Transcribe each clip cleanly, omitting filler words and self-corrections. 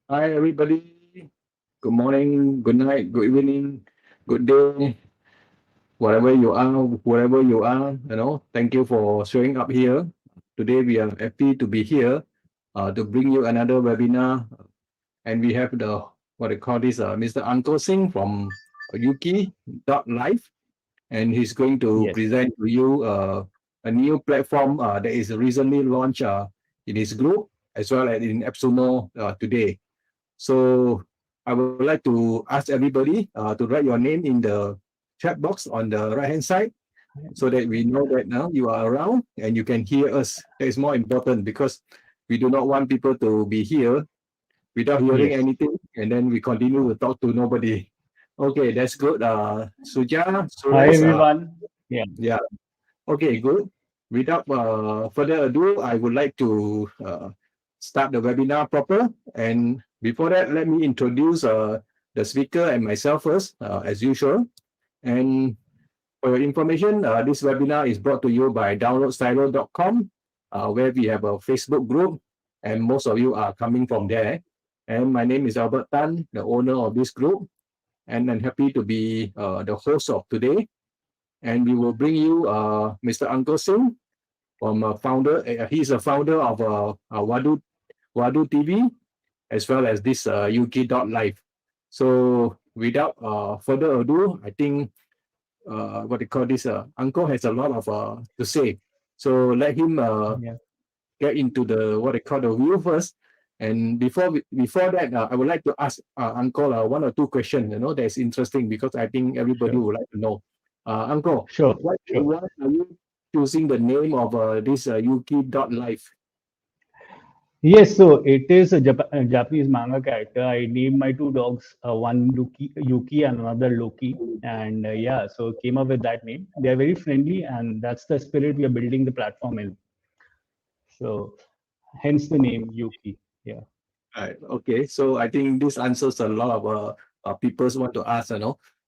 Hi, everybody. Good morning, good night, good evening, good day, wherever you are, wherever you are. Thank you for showing up here. Today, we are happy to be here to bring you another webinar. And we have what they call this, Mr. Uncle Singh from Yuki.life. And he's going to Yes. present to you a new platform that is recently launched in his group as well as in AppSumo today. So I would like to ask everybody to write your name in the chat box on the right hand side so that we know that now you are around and you can hear us. That is more important because we do not want people to be here without hearing Yes. anything and then we continue to talk to nobody. Okay, that's good. Suja, Hi, Suresh, everyone. Yeah. yeah. Okay, good. Without further ado, I would like to start the webinar proper. And before that, let me introduce the speaker and myself first, as usual. And for your information, this webinar is brought to you by downloadstylo.com, where we have a Facebook group, and most of you are coming from there. And my name is Albert Tan, the owner of this group, and I'm happy to be the host of today. And we will bring you Mr. Uncle Singh from founder. He's a founder of Wadu TV as well as this Yuki.life. So without further ado, I think what they call this Uncle has a lot of to say. So let him Yeah. get into the what they call the wheel first. And before that, I would like to ask Uncle one or two questions. That's interesting because I think everybody Sure. would like to know. Uncle, Sure. Sure. why are you choosing the name of this Yuki.life? Yes. So it is a Japanese manga character. I named my two dogs, one Yuki and another Loki. And yeah, so came up with that name. They are very friendly, and that's the spirit we are building the platform in. So hence the name Yuki. Yeah. Right. Okay. So I think this answers a lot of people want to ask.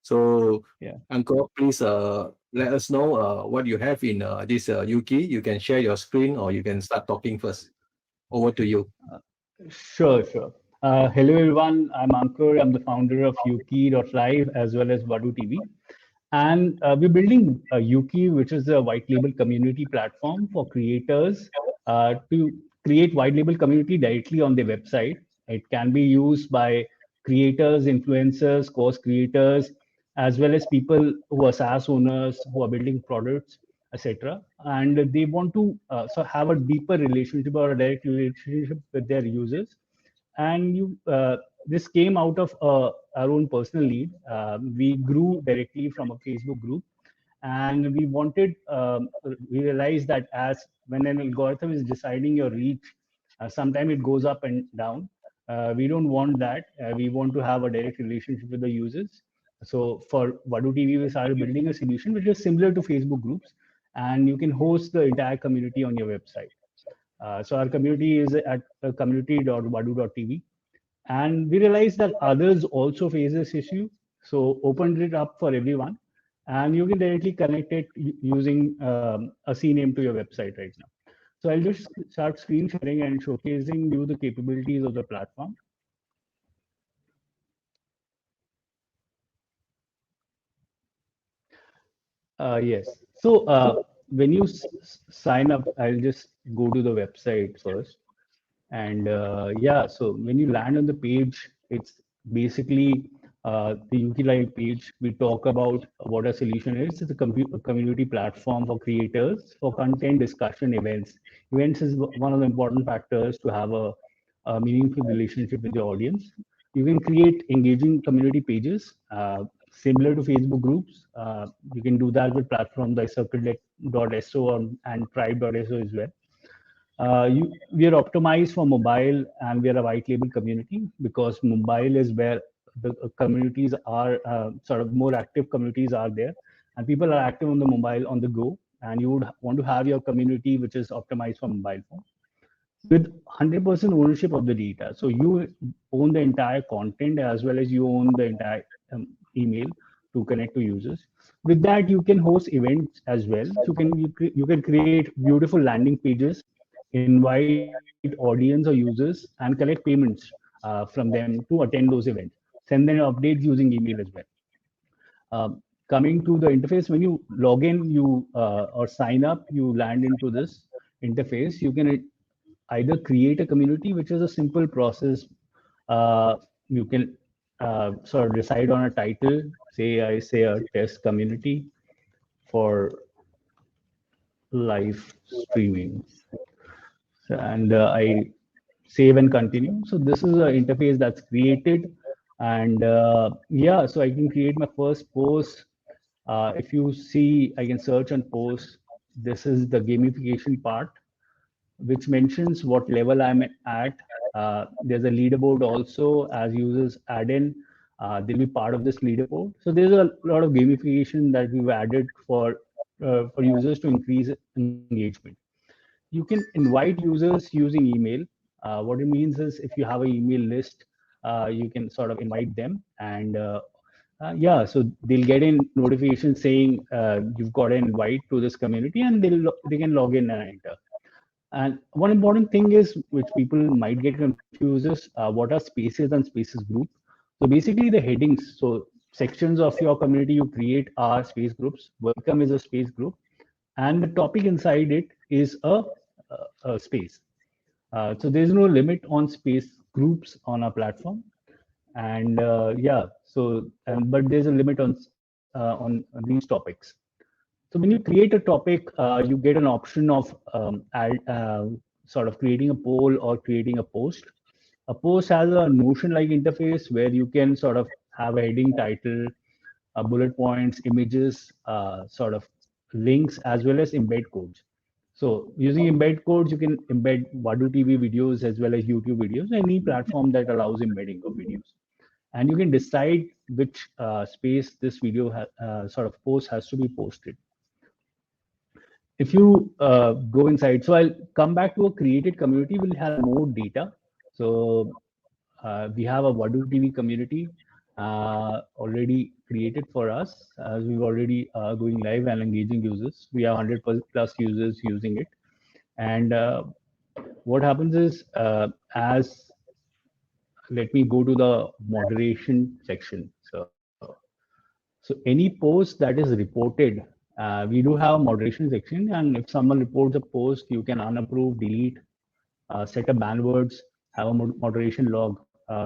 So Yeah. Uncle, please let us know what you have in this Yuki. You can share your screen or you can start talking first. Over to you. Sure, sure. Hello, everyone. I'm Ankur. I'm the founder of Yuki.live as well as Vadu TV. And we're building Yuki, which is a white label community platform for creators to create white label community directly on their website. It can be used by creators, influencers, course creators, as well as people who are SaaS owners who are building products, etc. And they want to so have a deeper relationship or a direct relationship with their users. And this came out of our own personal need. We grew directly from a Facebook group, and we realized that as when an algorithm is deciding your reach, sometimes it goes up and down. We don't want that. We want to have a direct relationship with the users. So for Vadu TV, we started building a solution which is similar to Facebook groups, and you can host the entire community on your website. So our community is at community.vadu.tv, and we realized that others also face this issue. So opened it up for everyone, and you can directly connect it using a CNAME to your website right now. So I'll just start screen sharing and showcasing you the capabilities of the platform. Yes. So when you sign up, I'll just go to the website first. And yeah, so when you land on the page, it's basically the Utilize page. We talk about what a solution is. It's a community platform for creators for content discussion events. Events is one of the important factors to have a meaningful relationship with your audience. You can create engaging community pages similar to Facebook groups. You can do that with platforms like Circle.so and Tribe.so as well. We are optimized for mobile, and we are a white label community because mobile is where the communities are sort of more active communities are there, and people are active on the mobile on the go, and you would want to have your community which is optimized for mobile phone with 100% ownership of the data. So you own the entire content as well as you own the entire email to connect to users. With that, you can host events as well. So you can create beautiful landing pages invite audience or users and collect payments from them to attend those events. Send them updates using email as well. Coming to the interface, when you log in, you or sign up, you land into this interface. You can either create a community, which is a simple process. You can sort of decide on a title. Say I say a test community for live streaming, and I save and continue. So this is an interface that's created, and yeah, so I can create my first post. If you see, I can search and post. This is the gamification part, which mentions what level I'm at. There's a leaderboard also. As users add in, they'll be part of this leaderboard. So there's a lot of gamification that we've added for users to increase engagement. You can invite users using email. What it means is if you have an email list, you can sort of invite them, and yeah, so they'll get in notification saying you've got an invite to this community, and they can log in and enter. And one important thing is, which people might get confused, is what are spaces and spaces group. So basically the headings, so sections of your community you create are space groups. Welcome is a space group, and the topic inside it is a space. So there's no limit on space groups on our platform, and yeah, so but there's a limit on these topics. So when you create a topic, you get an option of sort of creating a poll or creating a post. A post has a Notion-like interface where you can sort of have a heading, title, bullet points, images, sort of links, as well as embed codes. So using embed codes, you can embed Wadu TV videos as well as YouTube videos, any platform that allows embedding of videos. And you can decide which space this video sort of post has to be posted. If you go inside, so I'll come back to a created community, we'll have more data. So we have a Wadu TV community already created for us, as we've already going live and engaging users. We have 100 plus users using it. And what happens is, as let me go to the moderation section. So any post that is reported, we do have a moderation section, and if someone reports a post, you can unapprove, delete, set a ban words, have a moderation log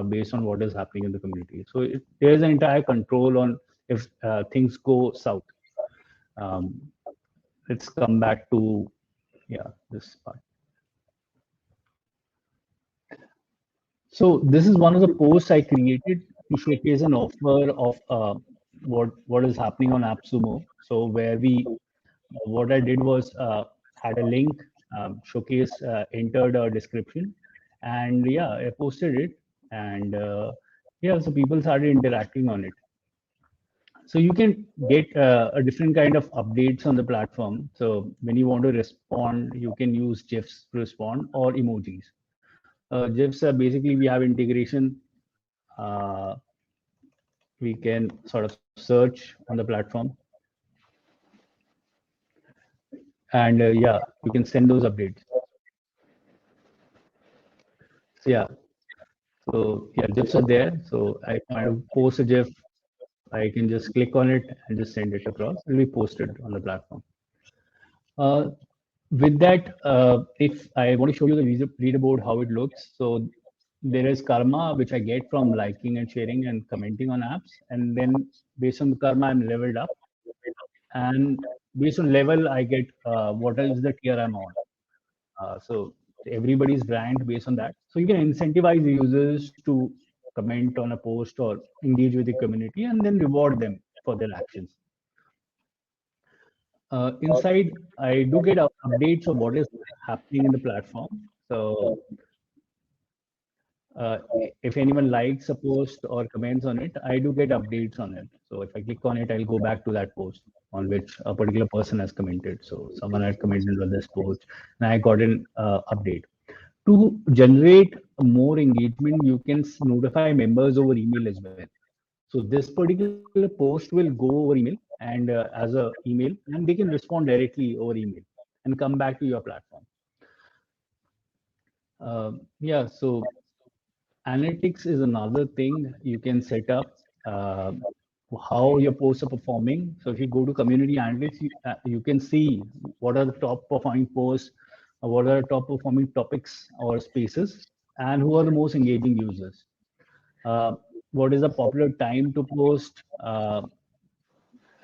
based on what is happening in the community. So there's an entire control on if things go south. Let's come back to, yeah, this part. So this is one of the posts I created to showcase an offer of what is happening on AppSumo. So where what I did was had a link, showcase, entered a description, and yeah, I posted it, and yeah, so people started interacting on it. So you can get a different kind of updates on the platform. So when you want to respond, you can use GIFs to respond or emojis. GIFs are basically, we have integration. We can sort of search on the platform, and yeah, you can send those updates. So yeah, GIFs are there. So I want to post a GIF, I can just click on it and just send it across. It will be posted on the platform. With that, if I want to show you the leaderboard, how it looks. So there is karma, which I get from liking and sharing and commenting on apps. And then based on the karma, I'm leveled up. And based on level, I get what is the tier I'm on. So everybody's ranked based on that. So you can incentivize users to comment on a post or engage with the community, and then reward them for their actions. Inside, I do get updates of what is happening in the platform. So if anyone likes a post or comments on it, I do get updates on it. So if I click on it, I'll go back to that post on which a particular person has commented. So someone had commented on this post, and I got an update. To generate more engagement, you can notify members over email as well. So this particular post will go over email and as a email, and they can respond directly over email and come back to your platform. Yeah, so analytics is another thing you can set up. How your posts are performing. So if you go to community analytics, you can see what are the top performing posts, what are the top performing topics or spaces, and who are the most engaging users. What is the popular time to post,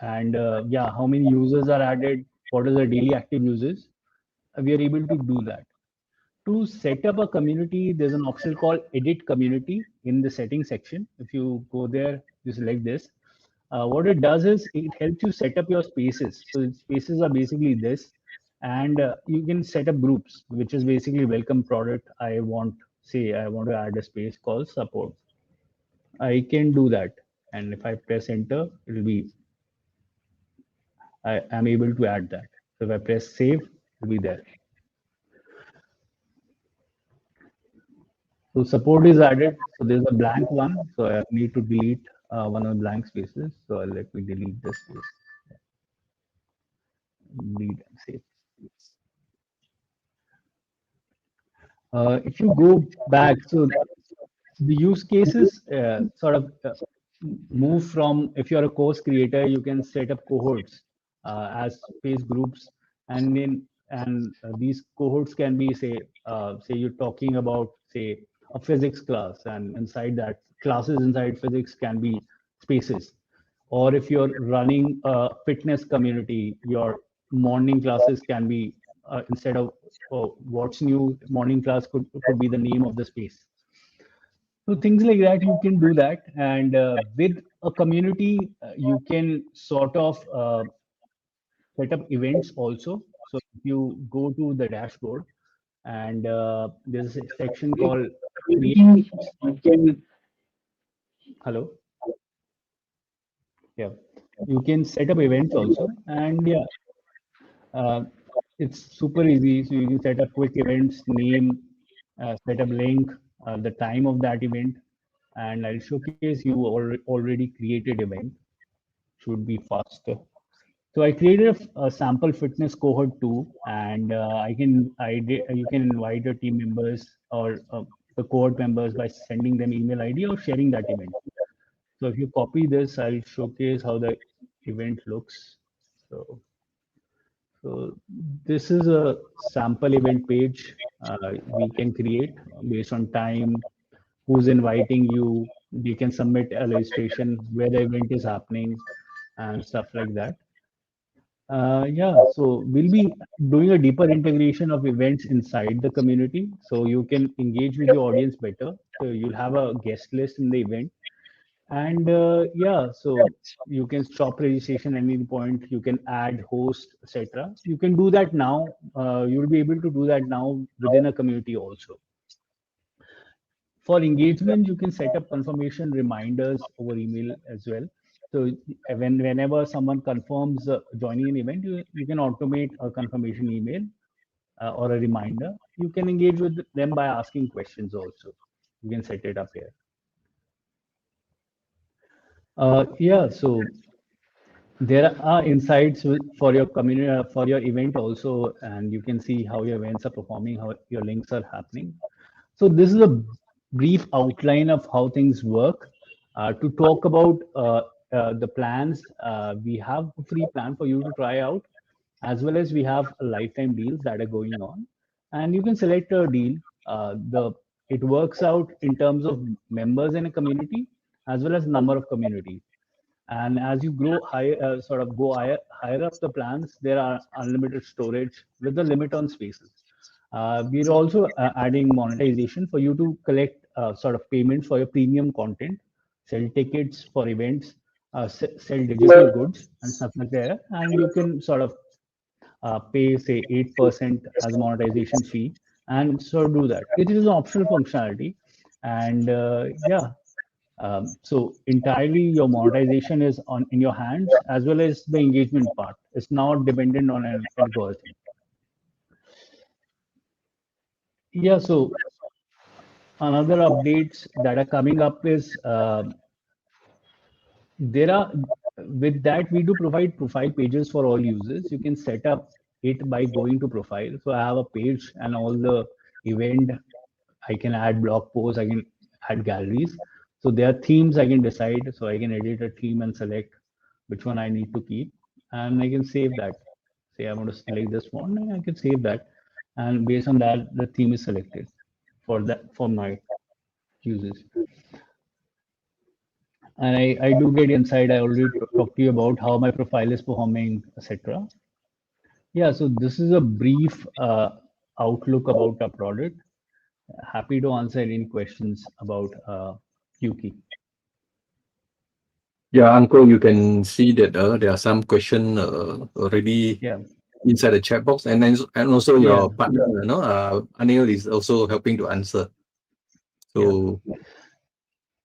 and yeah, how many users are added, what is the daily active users. We are able to do that. To set up a community, there's an option called edit community in the settings section. If you go there, you select this. What it does is it helps you set up your spaces. So spaces are basically this, and you can set up groups, which is basically welcome product. I want to add a space called support. I can do that, and if I press enter, I am able to add that. So if I press save, it'll be there. So support is added. So there's a blank one. So I need to delete one of the blank spaces. So let me delete this space. Delete and save. If you go back, so the use cases sort of move from, if you're a course creator, you can set up cohorts as space groups, and these cohorts can be, say you're talking about, say, a physics class, and inside that, classes inside physics can be spaces. Or if you're running a fitness community, your morning classes can be, instead of what's new morning class, could be the name of the space. So things like that, you can do that. And with a community, you can sort of set up events also. So if you go to the dashboard, and there's a section called create events. Hello. Yeah, you can set up events also. And yeah, uh, it's super easy. So you can set up quick events, name, set up link, the time of that event, and I'll showcase you already created event. Should be faster. So I created a sample fitness cohort too, and you can invite your team members or the cohort members by sending them email ID or sharing that event. So if you copy this, I'll showcase how the event looks. So, so this is a sample event page we can create based on time, who's inviting you. You can submit a registration, where the event is happening, and stuff like that. Yeah, so we'll be doing a deeper integration of events inside the community, so you can engage with your audience better. So you'll have a guest list in the event, and yeah, so you can stop registration at any point. You can add host, etc. You can do that now. You'll be able to do that now within a community also. For engagement, you can set up confirmation reminders over email as well. So whenever someone confirms joining an event, you can automate a confirmation email or a reminder. You can engage with them by asking questions also. You can set it up here. Yeah, so there are insights for your community, for your event also, and you can see how your events are performing, how your links are happening. So this is a brief outline of how things work. To talk about the plans, we have a free plan for you to try out, as well as we have lifetime deals that are going on, and you can select a deal. The It works out in terms of members in a community as well as number of communities. And as you grow higher, sort of go higher up the plans, there are unlimited storage with the limit on spaces. We're also adding monetization for you to collect sort of payments for your premium content, sell tickets for events, sell digital goods and stuff like that. And you can sort of pay, say, 8% as a monetization fee, and so do that. It is an optional functionality. And yeah, so entirely your monetization is on in your hands, as well as the engagement part. It's not dependent on an algorithm. Yeah, so another updates that are coming up is there are with that we do provide profile pages for all users. You can set up it by going to profile. So I have a page and all the event. I can add blog posts, I can add galleries. So there are themes I can decide. So I can edit a theme and select which one I need to keep, and I can save that. Say I want to select this one, and I can save that, and based on that, the theme is selected for my uses. And I do get insight. I already talked to you about how my profile is performing, etc. Yeah, so this is a brief outlook about our product. Happy to answer any questions about Yuki. Yeah, Uncle, you can see that there are some question already Yeah, inside the chat box, and then and also yeah, your partner, Anil is also helping to answer. yeah. So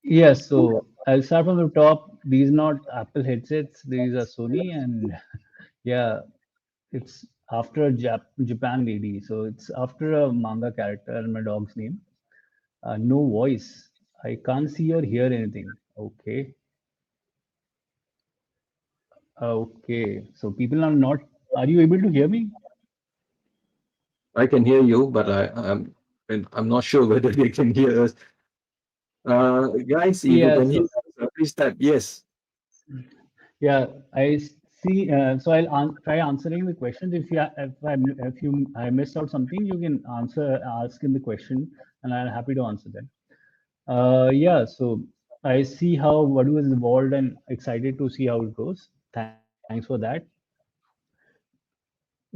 Yes, so I'll start from the top. These are not Apple headsets, these are Sony, and yeah, it's after a Japan lady. So it's after a manga character and my dog's name. No voice. I can't see or hear anything. Okay. Okay. So people are not. Are you able to hear me? I can hear you, but I'm not sure whether they can hear us. Guys, if you Yeah. can hear So us, please type yes. yeah, I see. So I'll try answering the questions. If I missed out something, you can ask in the question, and I'm happy to answer them. Yeah, so I see how Vadu is involved and excited to see how it goes. Thanks for that.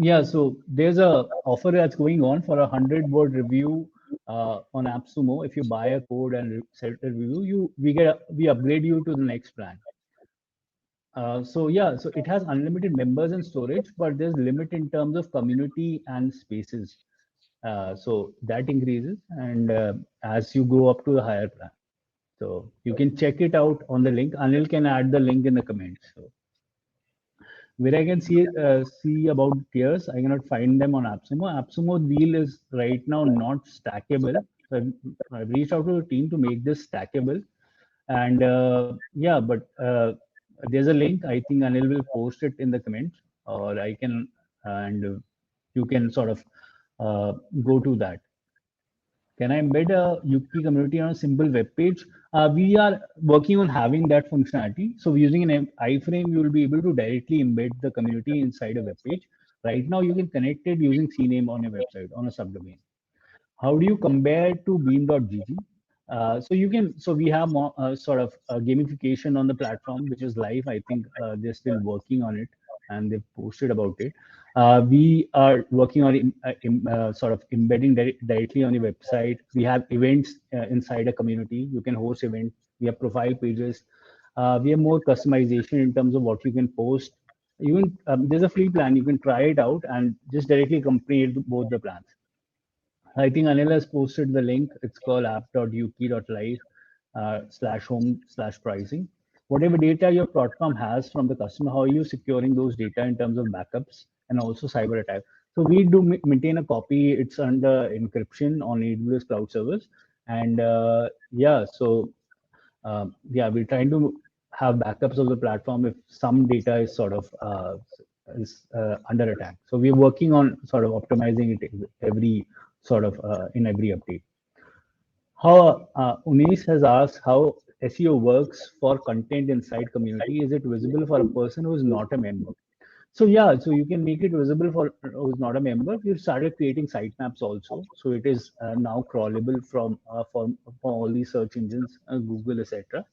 Yeah, so there's a offer that's going on for 100-word review on AppSumo. If you buy a code and set a review, we upgrade you to the next plan. So yeah, so it has unlimited members and storage, but there's limit in terms of community and spaces. So that increases, and as you go up to the higher plan. So you can check it out on the link. Anil can add the link in the comments. So where I can see about tiers, I cannot find them on AppSumo. AppSumo wheel is right now not stackable. So I've reached out to the team to make this stackable, and yeah, but there's a link. I think Anil will post it in the comments, or I can, and you can sort of go to that. Can I embed a Yuki community on a simple web page? We are working on having that functionality. So using an iframe, you will be able to directly embed the community inside a web page. Right now, you can connect it using CNAME on your website on a subdomain. How do you compare to Beam.gg? So we have more, sort of gamification on the platform, which is live. I think they're still working on it and they've posted about it. We are working on sort of embedding directly on the website. We have events inside a community. You can host events. We have profile pages. We have more customization in terms of what you can post. Even there's a free plan. You can try it out and just directly compare both the plans. I think Anil has posted the link. It's called app.yuki.live /home/pricing. Whatever data your platform has from the customer, how are you securing those data in terms of backups and also cyber attack? So we do maintain a copy. It's under encryption on AWS Cloud Service. And yeah, so yeah, we're trying to have backups of the platform if some data is sort of under attack. So we're working on sort of optimizing it every sort of in every update. How Unis has asked how SEO works for content inside community. Is it visible for a person who is not a member? So yeah, so you can make it visible for who's not a member. We've started creating sitemaps also, so it is now crawlable from for all these search engines, Google, etc.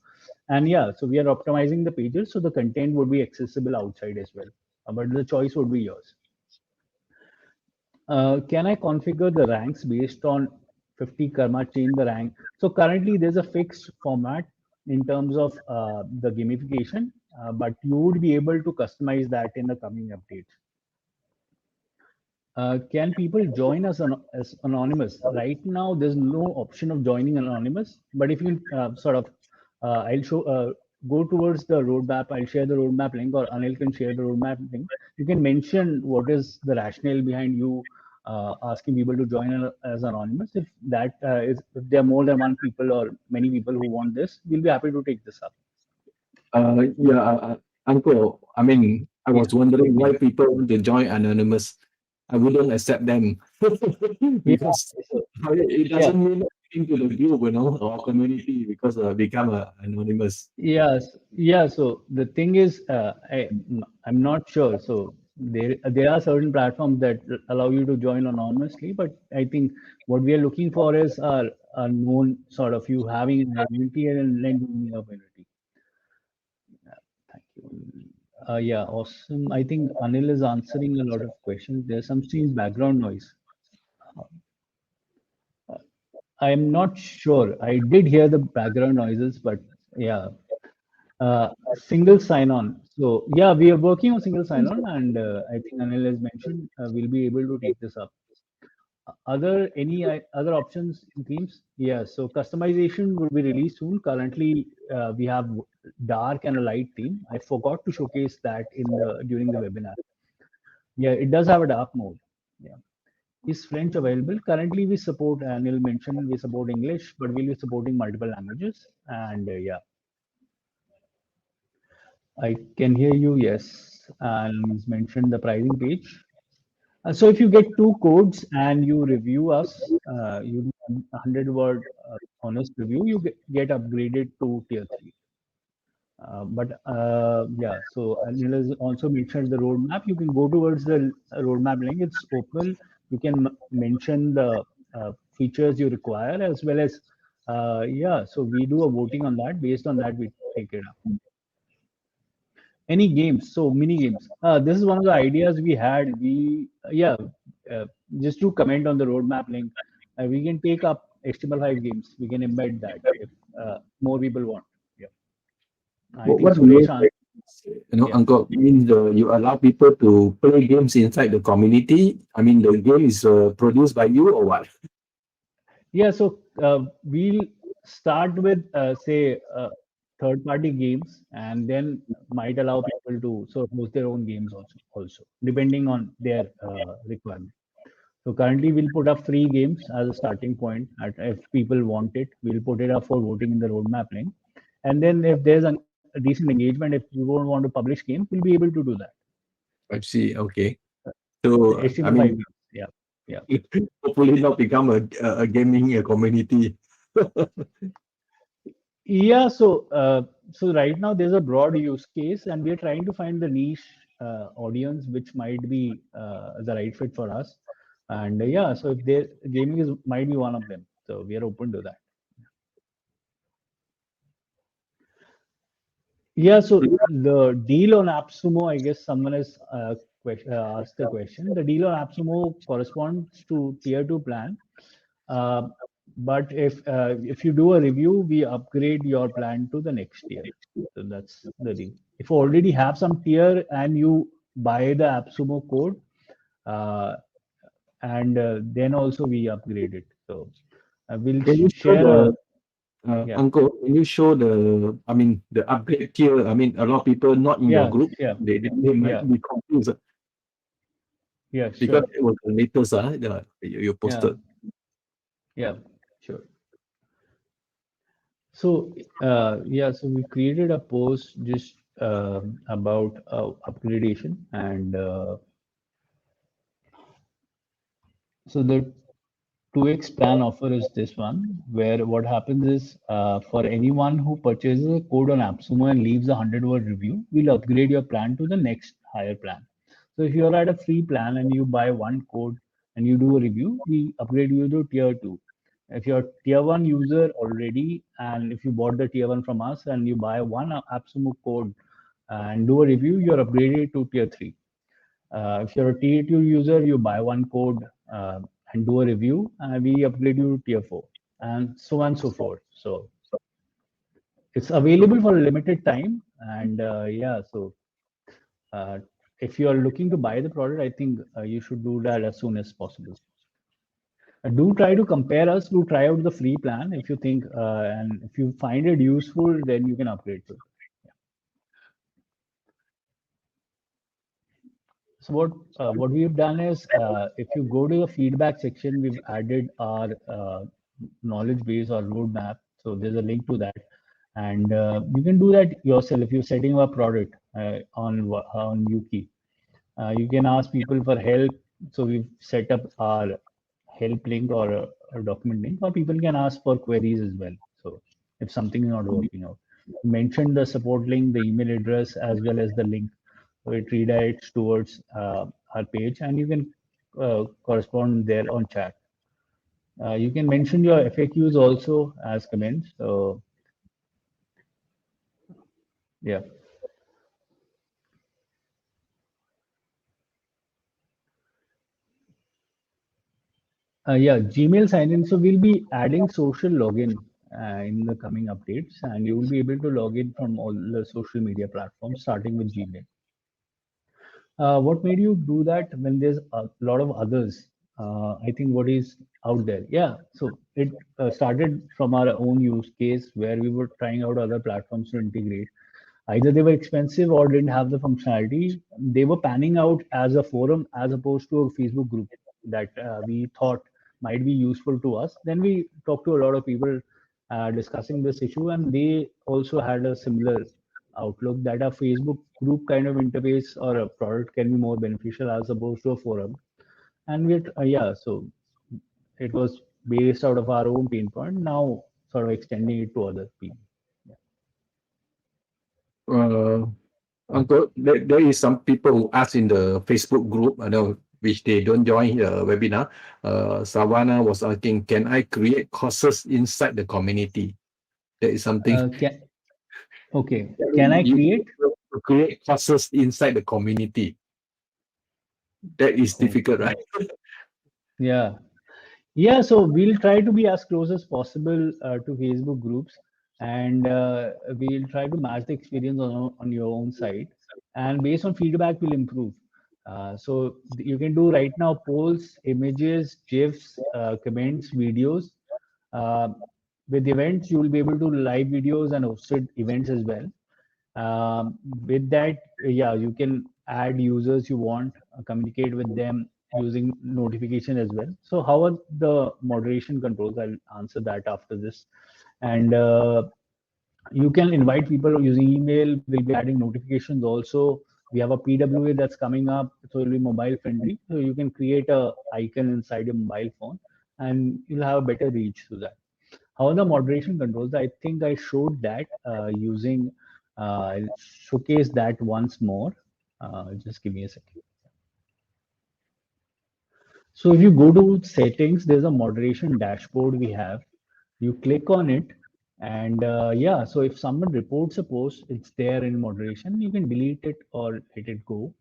And yeah, so we are optimizing the pages so the content would be accessible outside as well, but the choice would be yours. Can I configure the ranks based on 50 karma, change the rank? So currently there's a fixed format in terms of the gamification, but you would be able to customize that in the coming updates. Can people join us as anonymous? Right now, there's no option of joining anonymous, but if you sort of, I'll show, go towards the roadmap, I'll share the roadmap link, or Anil can share the roadmap link. You can mention what is the rationale behind you asking people to join as anonymous. If that if there are more than one people or many people who want this, we'll be happy to take this up. Yeah, Uncle, I mean, I Yeah, was wondering why people want to join Anonymous. I wouldn't accept them yeah, because so, it yeah. doesn't mean into the group, or community because become anonymous. Yes, yeah. So the thing is, I'm not sure. So there are certain platforms that allow you to join anonymously, but I think what we are looking for is a known sort of you having an identity and lending a community. Thank you. Yeah, awesome. I think Anil is answering a lot of questions. There's some strange background noise. I'm not sure. I did hear the background noises, but yeah. Single sign-on. So yeah, we are working on single sign-on, and I think Anil has mentioned we'll be able to take this up. Other any other options in themes? Yeah. So customization will be released soon. Currently, we have dark and a light theme. I forgot to showcase that in the during the webinar. Yeah, it does have a dark mode. Yeah. Is French available? Currently, we support, Anil mentioned, we support English, but we'll be supporting multiple languages. And yeah, I can hear you. Yes, and he's mentioned the pricing page. So if you get two codes and you review us, you do a 100-word honest review, you get upgraded to tier 3. But yeah, so Anil has also mentioned the roadmap. You can go towards the roadmap link. It's open. You can mention the features you require as well as yeah. So we do a voting on that. Based on that, we take it up. Any games? So mini games. This is one of the ideas we had. We yeah, uh, just to comment on the roadmap link, we can take up HTML5 games. We can embed that if more people want. Yeah, I think What do you mean Suresh. by, Yeah, Uncle? You mean you allow people to play games inside the community? I mean, the game is produced by you or what? yeah. So we'll start with say third-party games, and then might allow people to sort of host their own games also depending on their requirement. So currently we'll put up free games as a starting point. If people want it, we'll put it up for voting in the roadmap link. And then if there's a decent engagement, if you don't want to publish games, we'll be able to do that. I see. Okay. The So, I HTML5 mean, games. Yeah. Yeah. hopefully not become a gaming community. Yeah. So right now there's a broad use case, and we're trying to find the niche audience which might be the right fit for us. And yeah, so if there gaming is might be one of them. So we are open to that. Yeah, so the deal on AppSumo, I guess someone has asked the question. The deal on AppSumo corresponds to tier 2 plan. Uh, but if you do a review, we upgrade your plan to the next tier. So that's the deal. If you already have some tier and you buy the AppSumo code, uh, and then also we upgrade it. So we'll Can you show share a yeah, Uncle, can you show I mean, the upgrade tier? I mean, a lot of people not in your yeah, group, yeah, they might yeah, be confused yeah, because sure, it was the latest, you yeah, posted. yeah, sure. So yeah, so we created a post just about upgradation, and so the 2x plan offer is this one, where what happens is for anyone who purchases a code on AppSumo and leaves a 100-word review, we'll upgrade your plan to the next higher plan. So if you're at a free plan and you buy one code and you do a review, we upgrade you to tier 2. If you're tier 1 user already, and if you bought the tier 1 from us and you buy one AppSumo code and do a review, you're upgraded to tier 3. If you're a tier 2 user, you buy one code and do a review, and we upgrade you to tier 4, and so on and so forth. So it's available for a limited time. And yeah, so uh, if you are looking to buy the product, I think you should do that as soon as possible. Do try to compare us, do try out the free plan if you think, and if you find it useful, then you can upgrade to it. So what we've done is, if you go to the feedback section, we've added our knowledge base or roadmap. So there's a link to that, and you can do that yourself if you're setting up a product on Yuki. You can ask people for help. So we've set up our help link or a document link, or people can ask for queries as well. So if something is not working out, mention the support link, the email address, as well as the link. So it redirects towards our page, and you can correspond there on chat. You can mention your FAQs also as comments. So yeah. Yeah, Gmail sign-in. So we'll be adding social login in the coming updates, and you will be able to log in from all the social media platforms, starting with Gmail. What made you do that when there's a lot of others? I think what is out there. Yeah, so it started from our own use case where we were trying out other platforms to integrate. Either they were expensive or didn't have the functionality. They were panning out as a forum as opposed to a Facebook group that we thought might be useful to us. Then we talked to a lot of people discussing this issue, and they also had a similar outlook that a Facebook group kind of interface or a product can be more beneficial as opposed to a forum. And yeah, so it was based out of our own pain point, now sort of extending it to other people. Uncle, there is some people who ask in the Facebook group, I know, which they don't join the webinar. Savannah was asking, can I create courses inside the community? That is something. Okay, can I create? Create courses inside the community. That is difficult, right? Yeah. Yeah, so we'll try to be as close as possible to Facebook groups, and we'll try to match the experience on your own site. And based on feedback, we'll improve. So you can do right now polls, images, GIFs, comments, videos. Uh, with events, you will be able to live videos and hosted events as well. With that, yeah, you can add users you want, communicate with them using notification as well. So how are the moderation controls? I'll answer that after this. And you can invite people using email. We'll be adding notifications also. We have a PWA that's coming up, so it'll be mobile friendly. So you can create a icon inside your mobile phone, and you'll have a better reach to that. How are the moderation controls? I think I showed that using, I'll showcase that once more. Just give me a second. So if you go to settings, there's a moderation dashboard we have. You click on it, and yeah, so if someone reports a post, it's there in moderation. You can delete it or let it go.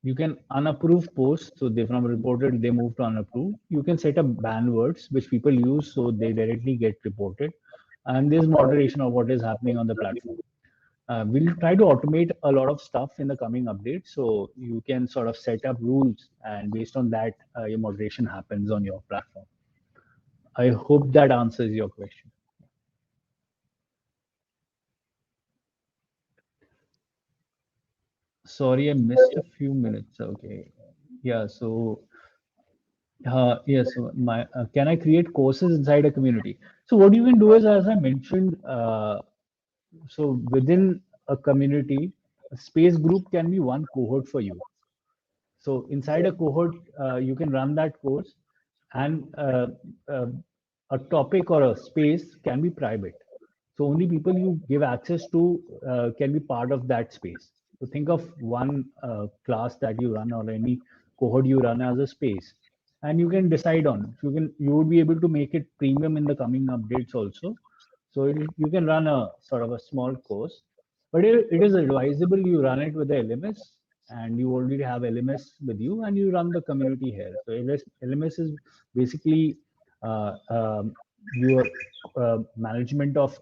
You can unapprove posts. So they from reported, they move to unapproved. You can set up ban words, which people use, so they directly get reported. And there's moderation of what is happening on the platform. We'll try to automate a lot of stuff in the coming updates. So you can sort of set up rules, and based on that, your moderation happens on your platform. I hope that answers your question. Sorry, I missed a few minutes. Okay. Yeah, so yes, so my can I create courses inside a community? So what you can do is, as I mentioned, so within a community, a space group can be one cohort for you. So inside a cohort, you can run that course, and uh, a topic or a space can be private. So only people you give access to can be part of that space. So think of one class that you run or any cohort you run as a space, and you can decide on. You would be able to make it premium in the coming updates also. So you can run a sort of a small course, but it is advisable you run it with the LMS, and you already have LMS with you, and you run the community here. So LMS is basically your management of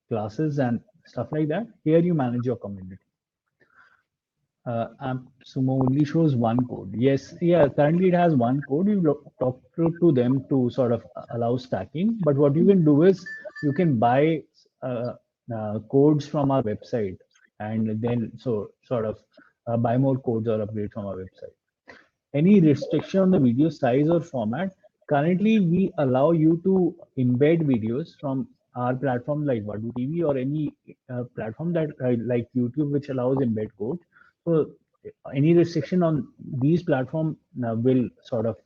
classes and stuff like that. Here you manage your community. Sumo only shows one code. Yes, yeah, currently it has one code. You talk to them to sort of allow stacking. But what you can do is you can buy codes from our website, and then so sort of buy more codes or upgrade from our website. Any restriction on the video size or format? Currently, we allow you to embed videos from our platform like Vadu TV or any platform that like YouTube, which allows embed code. So any restriction on these platforms will sort of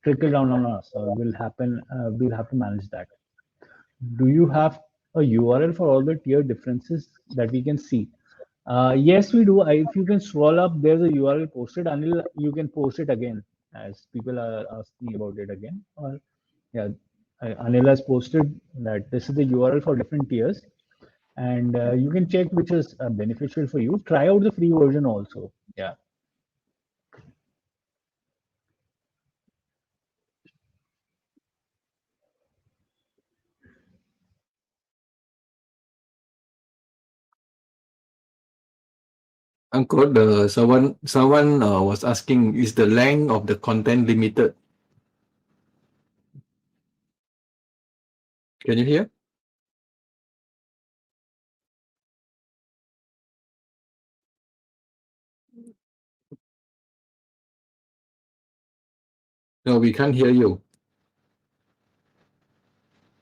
trickle down on us will happen. We'll have to manage that. Do you have a URL for all the tier differences that we can see? Yes, we do. If you can scroll up, there's a URL posted. Anil, you can post it again as people are asking about it again. Or yeah, Anil has posted that this is the URL for different tiers, and you can check which is beneficial for you. Try out the free version also. Yeah. Uncle, the someone was asking, is the length of the content limited? Can you hear? No, we can't hear you.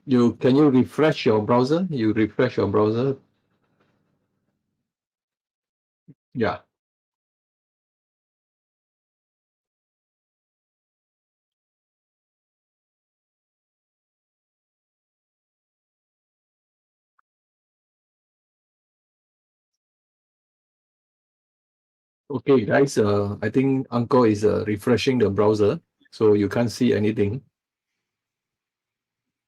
Can you refresh your browser? You refresh your browser. Yeah. Okay, guys. I think Uncle is refreshing the browser, so you can't see anything.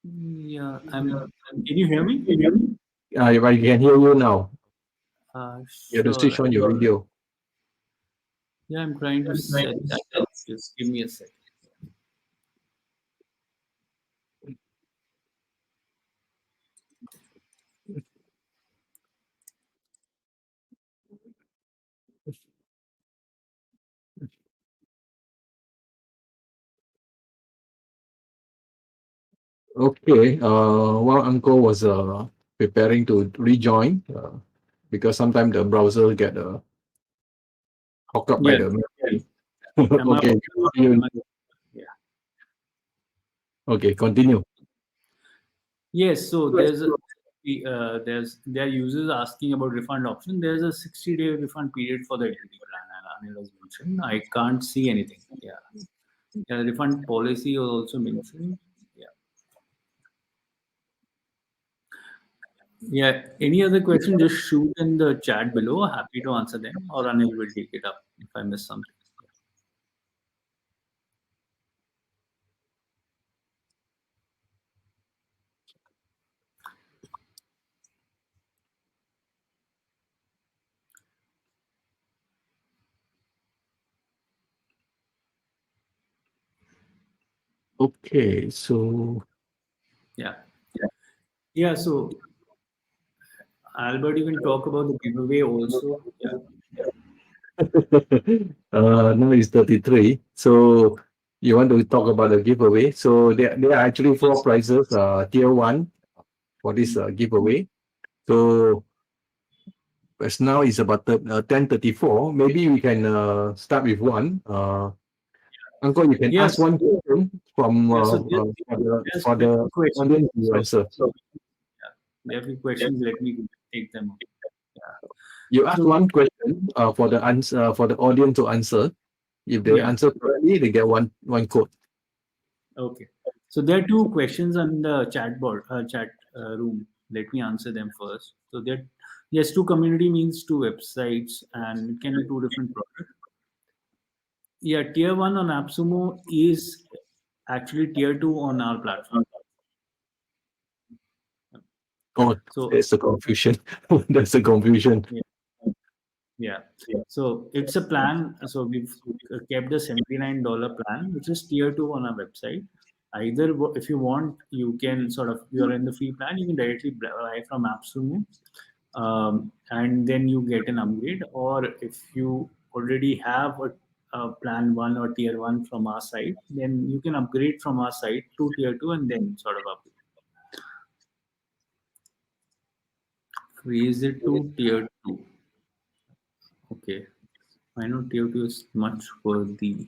Yeah, can you hear me? I can hear you now. You have to Sure. switch on your video. Yeah, I'm trying to set that up. Just give me a second. Okay. While Uncle was preparing to rejoin, because sometimes the browser get hooked up by Yeah. the memory. Am I Okay. Am I- yeah. Okay. Continue. Yes. So there are users asking about refund option. There's a 60-day refund period for the equity plan, and Anil has mentioned. I can't see anything. Yeah. Yeah, refund policy was also mentioned. Yeah. Yeah. Any other question? Just shoot in the chat below. Happy to answer them, or Anil will take it up if I miss something. Okay. So Yeah. Yeah. So Albert, you can talk about the giveaway also. Yeah. now it's 33. So you want to talk about the giveaway? So there are actually four prizes. Tier one for this giveaway. So as now it's about 10:34. Maybe we can start with one. Uncle, you can ask Yes. one question from Yeah. So for there's the few questions. audience to answer. Yeah, there are few questions. Let me take them up. Yeah. You ask So one question for the answer for the audience to answer. If they yeah. answer correctly, they get one code. Okay. So there are two questions on the chat room. Let me answer them first. So there, yes, two community means two websites, and it can be two different products. Yeah, tier one on AppSumo is actually tier two on our platform. Oh, So there's a confusion. There's a confusion. yeah. Yeah. So it's a plan. So we've kept the $79 plan, which is tier two on our website. Either if you want, you can sort of, you're in the free plan, you can directly buy from AppSumo, and then you get an upgrade. Or if you already have a plan one or tier one from our site, then you can upgrade from our site to tier two and then sort of upgrade. Raise it to tier two. Okay. I know tier two is much worthy.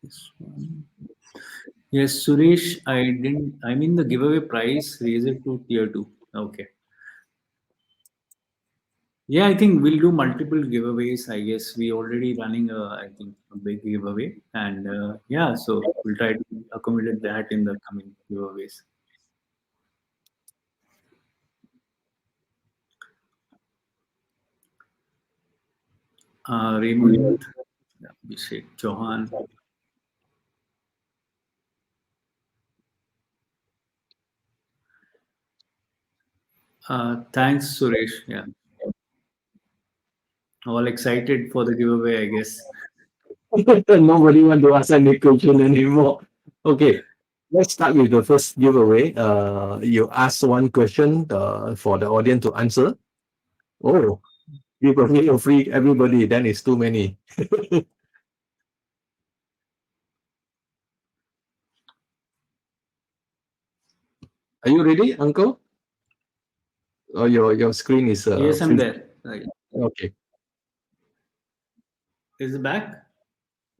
This one. Yes, Suresh, I didn't. I mean, the giveaway price raise it to tier two. Okay. Yeah, I think we'll do multiple giveaways. I guess we already running I think a big giveaway, and yeah, so we'll try to accommodate that in the coming giveaways. Raymond, Abhishek Chauhan. Thanks, Suresh. Yeah, all excited for the giveaway, I guess. Nobody want to ask any question anymore. Okay, let's start with the first giveaway. You ask one question for the audience to answer. Oh, give away a free everybody. Then it's too many. Are you ready, Uncle? Or your screen is Yes, I'm free? there. Right. Okay. Is it back?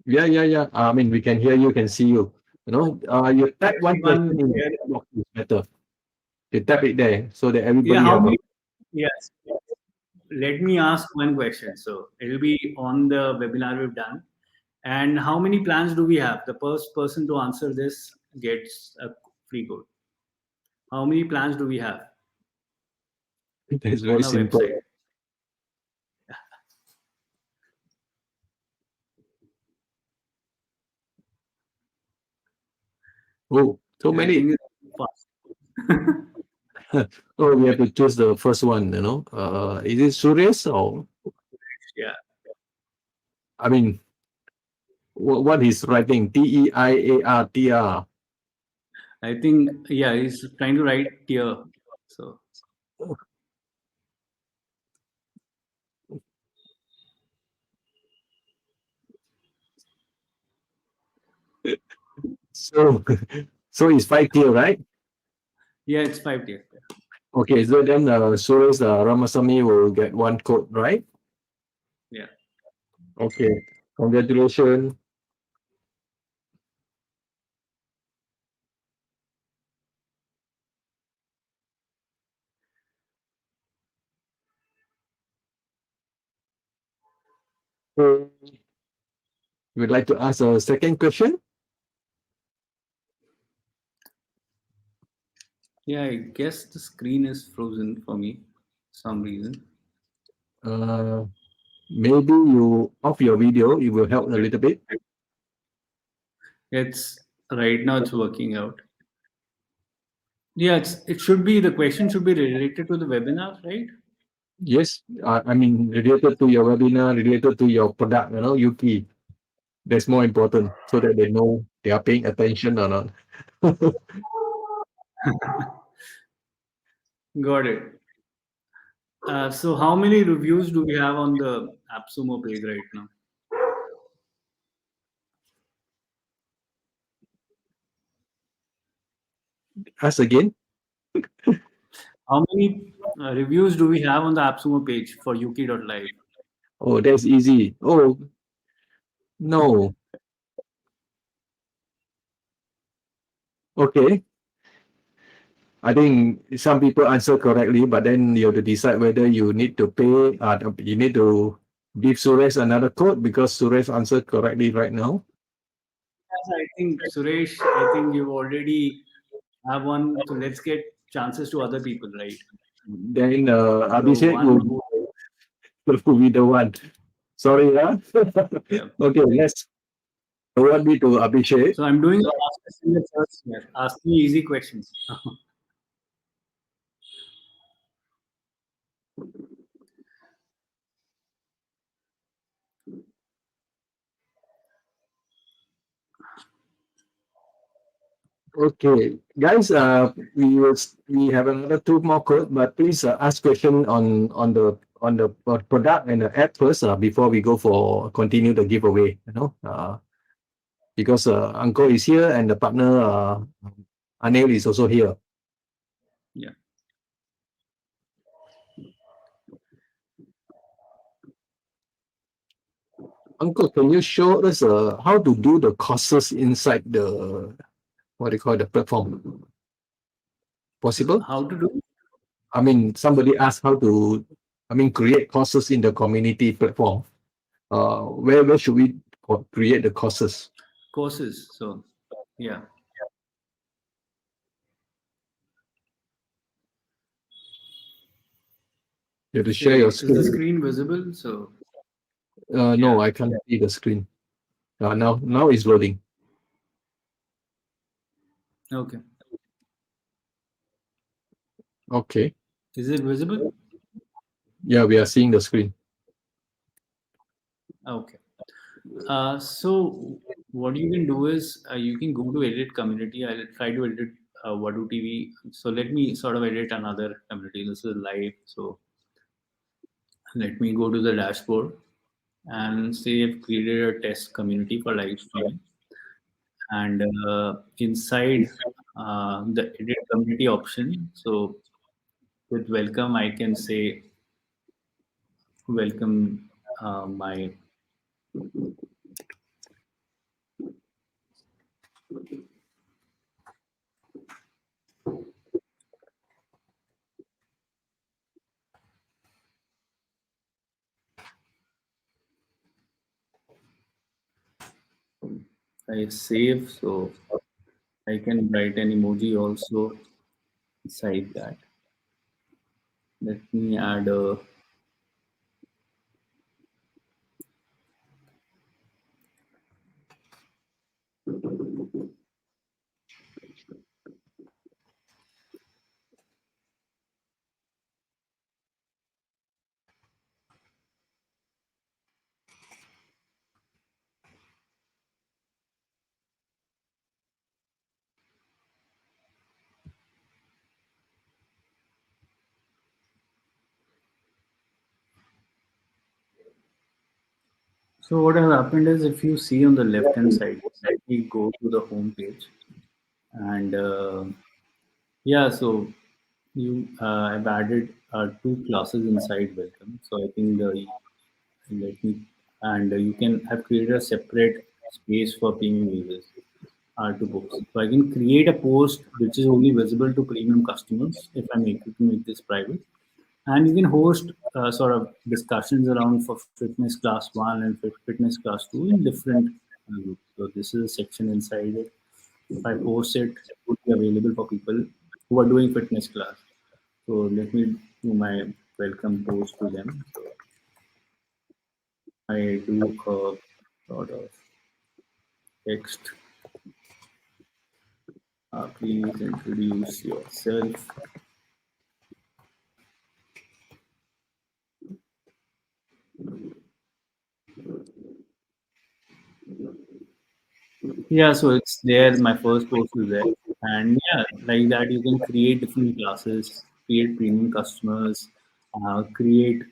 Yeah. I mean, we can hear you, can see you. You type one question Everyone in the here. chat box is better. You tap it there so that Yeah, everybody how have a. many? Yes. Let me ask one question. So it'll be on the webinar we've done. And how many plans do we have? The first person to answer this gets a free code. How many plans do we have It's very on our simple. website? Oh, so I many. think it's fast. Oh, we have to choose the first one, Is it Suresh or, Yeah. I mean, what he's writing? TEIARTR. I think, yeah, he's trying to write tier. So So, so it's 5 tier, right? yeah, it's 5 tier. Okay, so then Suresh Ramasamy will get one code, right? Yeah. Okay, congratulations. So, we'd like to ask a second question. Yeah, I guess the screen is frozen for me some reason. Uh, Maybe you off your video, it will help a little bit. It's right now it's working out. Yeah, it should be the question should be related to the webinar, right? Yes, I mean, related to your webinar, related to your product, Yuki. That's more important so that they know they are paying attention or not. Got it. So how many reviews do we have on the AppSumo page right now? Ask again. How many reviews do we have on the AppSumo page for Yuki.live? Oh, that's easy. Oh, no. Okay. I think some people answer correctly, but then you have to decide whether you need to pay, you need to give Suresh another code because Suresh answered correctly right now. Yes, I think Suresh, I think you already have one. So let's get chances to other people, right? Then The Abhishek one who, will be the one. Sorry, yeah. yeah. Okay, let's award me to Abhishek. So I'm doing a fast question first here. Ask me easy questions. Okay, guys, we have another two more code, but please ask question on the product and the app first before we go for continue the giveaway. Because Uncle is here and the partner Anil is also here. Yeah. Uncle, can you show us how to do the courses inside the what do you call the platform? Possible? How to do? I mean, somebody asked how to create courses in the community platform, where should we create the courses? Courses. So yeah. You have to share your Is the screen. screen visible? So No, yeah. I can't see the screen. Now it's loading. Okay. Okay. Is it visible? Yeah, we are seeing the screen. Okay. So what you can do is you can go to edit community. I'll try to edit Vadu TV. So let me sort of edit another community. This is live. So let me go to the dashboard and say I've created a test community for live streaming. And inside the edit community option, so with welcome, I can say welcome my. I save, so I can write an emoji also inside that. Let me add a. So what has happened is, if you see on the left hand side, let me go to the home page, and yeah, so you I've added two classes inside welcome. So I think let me and you can have created a separate space for premium users to books. So I can create a post which is only visible to premium customers if I make this private, and you can host sort of discussions around for fitness class one and fitness class two in different groups. So this is a section inside it. If I post it, it would be available for people who are doing fitness class. So let me do my welcome post to them. So I do a sort of text. Please introduce yourself. Yeah, so it's there. My first post is there, and yeah, like that, you can create different classes, create premium customers, create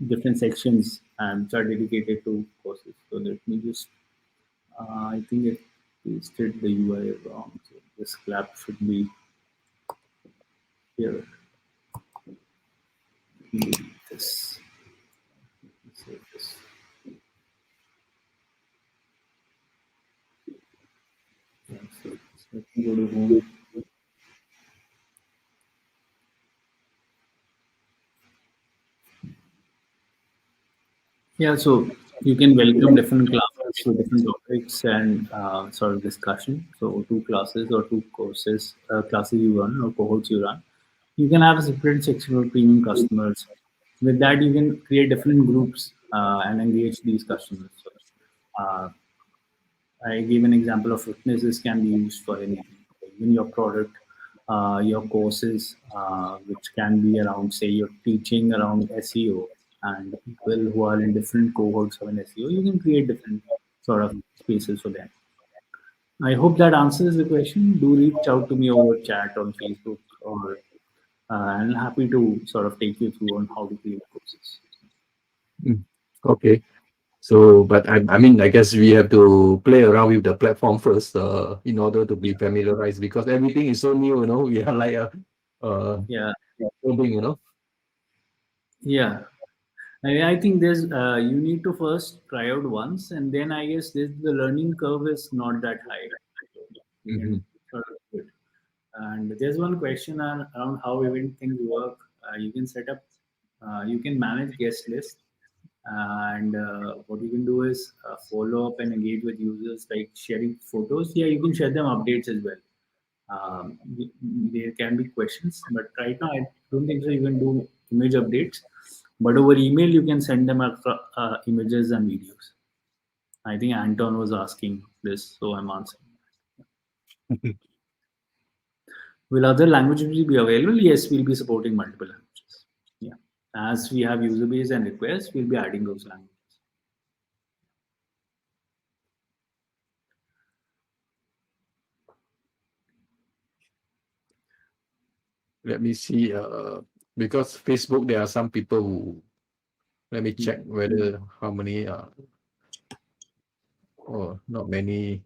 different sections which are dedicated to courses. So let me just, I think it pasted the URL wrong. So this clap should be here. Delete this. Save this. Yeah, so let me go to home. Yeah, so you can welcome different classes to different topics and sort of discussion. So two classes or two courses, classes you run or cohorts you run. You can have a separate section for premium customers. With that, you can create different groups and engage these customers. So, uh, I gave an example of fitness. This can be used for anything, even your product, your courses, which can be around, say, your teaching around SEO, and people who are in different cohorts of an SEO. You can create different sort of spaces for them. I hope that answers the question. Do reach out to me over chat on Facebook, or I'm happy to sort of take you through on how to create courses. Mm. Okay. So, but I guess we have to play around with the platform first, in order to be familiarized, because everything is so new, we are like Yeah, building, yeah. I think there's you need to first try out once, and then I guess the learning curve is not that high. So you can Mhm. sort of do it. And there's one question around how event things work. You can set up you can manage guest list, and what you can do is follow up and engage with users, like sharing photos. Yeah, you can share them updates as well. There can be questions, but right now I don't think so. You can do image updates, but over email you can send them images and videos. I think Anton was asking this, so I'm answering. Will other languages be available? Yes, we'll be supporting multiple languages. Yeah, as we have user base and requests, we'll be adding those languages. Let me see. Because Facebook, there are some people who. Let me check whether how many. Oh, not many.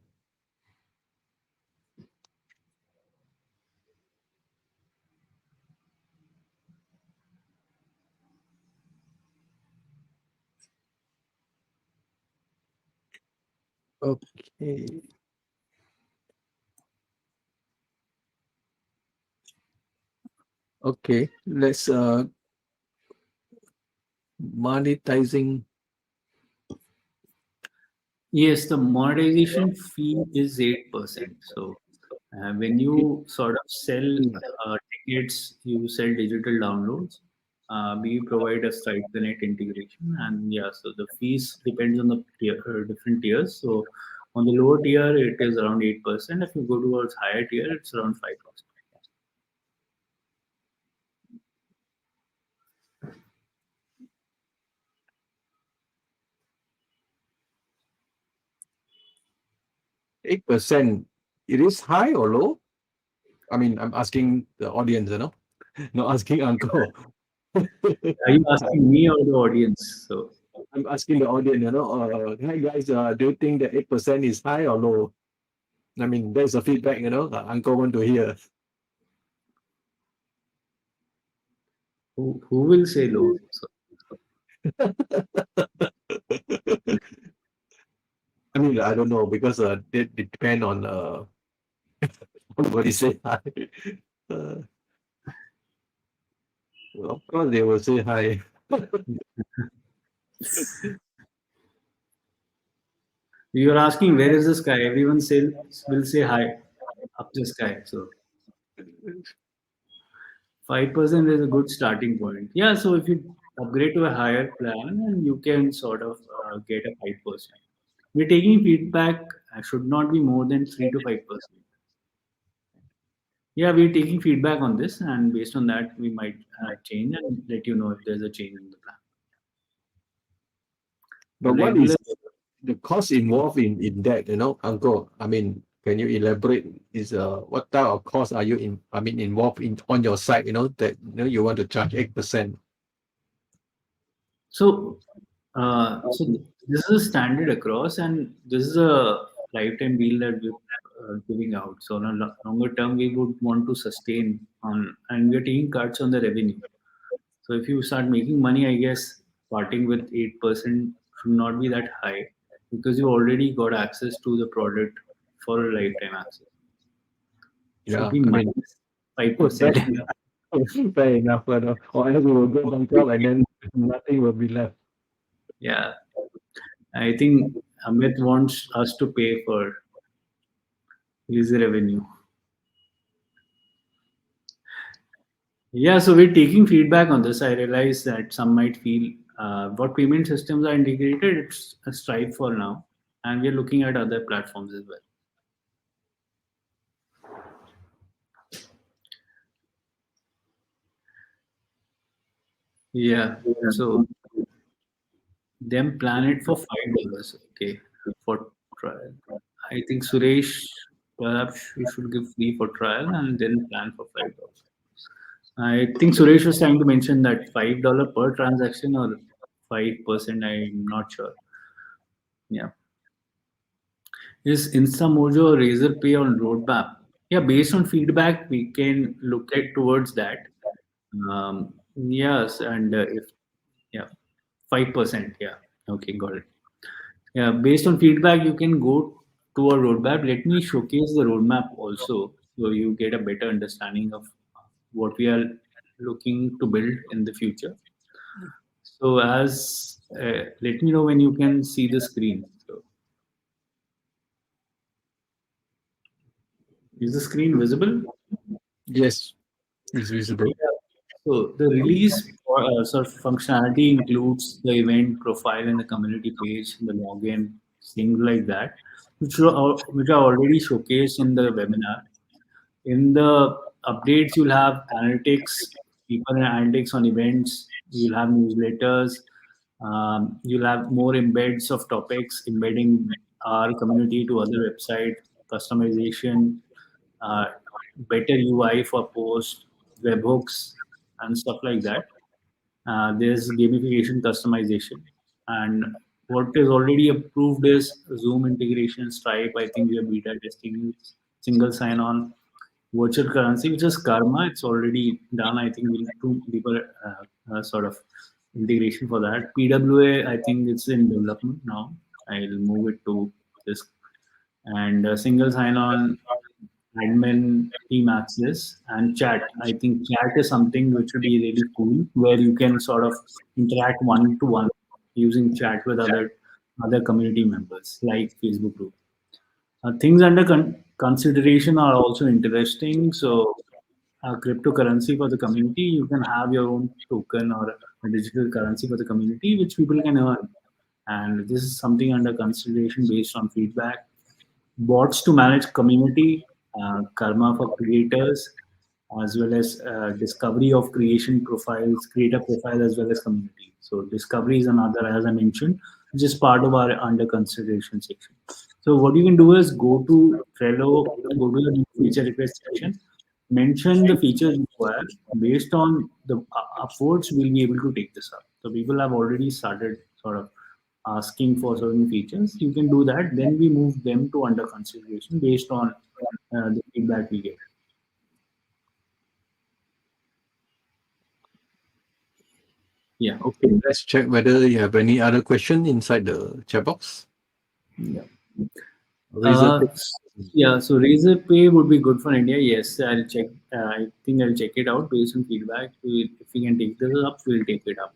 Okay. Okay, let's monetizing. Yes, the monetization fee is 8%. So when you sort of sell tickets, you sell digital downloads. We provide a Stripe Connect integration, and yeah, so the fees depends on the different tiers. So on the lower tier, it is around 8%. If you go towards higher tier, it's around 5%. 8%. It is high or low? I mean, I'm asking the audience, not asking Uncle. Are you asking me or the audience? So I'm asking the audience, hi guys, do you think that 8% is high or low? I mean, there's a feedback, Uncle want to hear. who will say low? So, I mean, I don't know because it depend on what he say high. Well, of course, they will say hi. you're asking where is the sky? Everyone will say hi up the sky. So 5% is a good starting point. Yeah, so if you upgrade to a higher plan, and you can sort of get a 5%. We're taking feedback, should not be more than 3 to 5%. Yeah, we're taking feedback on this, and based on that, we might change and let you know if there's a change in the plan. But what Regular, is the cost involved in that, Uncle? I mean, can you elaborate? Is what type of cost are you involved in on your side? That you want to charge 8%. so so this is a standard across, and this is a lifetime deal that we're giving out. So on a longer term, we would want to sustain on, and we're taking cuts on the revenue. So if you start making money, I guess starting with 8% should not be that high, because you already got access to the product for a lifetime access. Should Yeah, be I mean, minus 5%. fair enough, or else we will go bankrupt and then nothing will be left. Yeah, I think Amit wants us to pay for his revenue. Yeah, so we're taking feedback on this. I realize that some might feel what payment systems are integrated, it's a Stripe for now, and we're looking at other platforms as well. Yeah, so them plan it for $5. Okay, for trial. I think Suresh, perhaps we should give free for trial and then plan for $5. I think Suresh was trying to mention that $5 per transaction or 5%. I'm not sure. Yeah. Is InstaMojo or Razorpay on roadmap? Yeah, based on feedback, we can look at towards that. Yes, and if yeah, 5%. Yeah, okay, got it. Yeah, based on feedback, you can go to a roadmap. Let me showcase the roadmap also, so you get a better understanding of what we are looking to build in the future. So as let me know when you can see the screen. So, is the screen visible? Yes, it's visible. So the release sort of functionality includes the event profile and the community page, the login, things like that, which are already showcased in the webinar. In the updates, you'll have analytics, deeper analytics on events. You'll have newsletters. You'll have more embeds of topics, embedding our community to other website, customization, uh, better UI for posts, webhooks, and stuff like that. There's gamification customization, and what is already approved is Zoom integration, Stripe. I think we are beta testing single sign-on, virtual currency, which is Karma. It's already done. I think we'll do deeper sort of integration for that. PWA, I think it's in development now. I'll move it to this, and single sign-on, admin, team access, and chat. I think chat is something which would be really cool, where you can sort of interact one to one using chat with other community members, like Facebook group. Things under consideration are also interesting. So, cryptocurrency for the community, you can have your own token or a digital currency for the community, which people can earn. And this is something under consideration based on feedback. Bots to manage community, Karma for creators, as well as discovery of creation profiles, creator profile, as well as community. So discovery is another, as I mentioned, which is part of our under consideration section. So what you can do is go to Trello, go to the new feature request section, mention the features required. Based on the upvotes, we'll be able to take this up. So people have already started sort of asking for certain features. You can do that. Then we move them to under consideration based on the feedback we get. Yeah. Okay, let's check whether you have any other question inside the chat box. Yeah. Razor Yeah. So Razor Pay would be good for India. Yes, I'll check. I think I'll check it out based on feedback. If we can take this up, we'll take it up.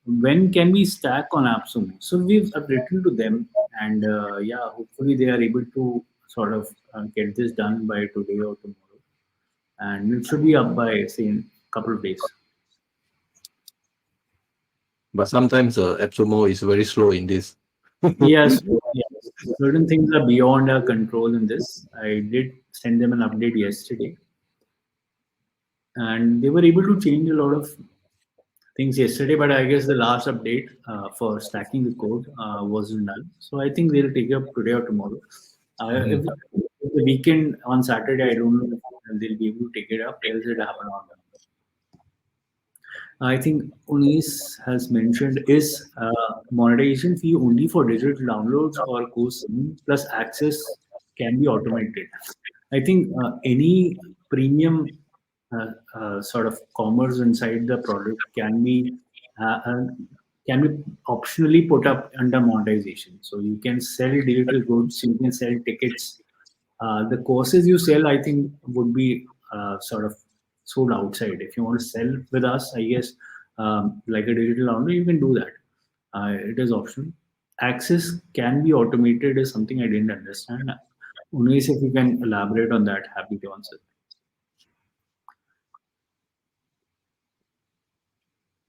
When can we stack on AppSumo? So I've written to them, and yeah, hopefully they are able to sort of get this done by today or tomorrow, and it should be up by say in a couple of days. But sometimes AppSumo is very slow in this. Yes, yes, certain things are beyond our control in this. I did send them an update yesterday, and they were able to change a lot of things yesterday. But I guess the last update for stacking the code wasn't done. So I think they'll take it up today or tomorrow. If the weekend on Saturday, I don't know if they'll be able to take it up. Else it'll happen on. I think Unis has mentioned is monetization fee only for digital downloads or course plus access can be automated. I think any premium sort of commerce inside the product uh, uh, can be optionally put up under monetization. So you can sell digital goods, you can sell tickets. The courses you sell, I think, would be sort of sold outside. If you want to sell with us, I guess, like a digital download, you can do that. It is optional. Access can be automated is something I didn't understand. Only if you can elaborate on that, happy to answer.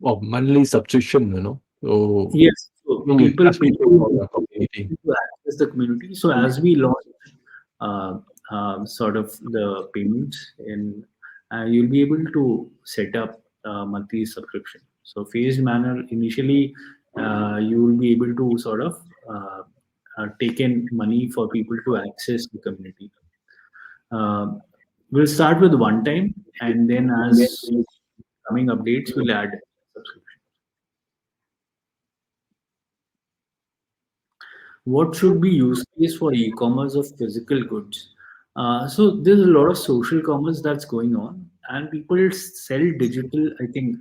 Oh, monthly subscription, So Yes, so people ask people for the community. to access the community. So as we launch sort of the payments, and you'll be able to set up monthly subscription. So phased manner. Initially, you will be able to sort of take in money for people to access the community. Uh, we'll start with one time, and then as coming updates, we'll add subscription. What should be use case for e-commerce of physical goods? So there's a lot of social commerce that's going on, and people sell digital. I think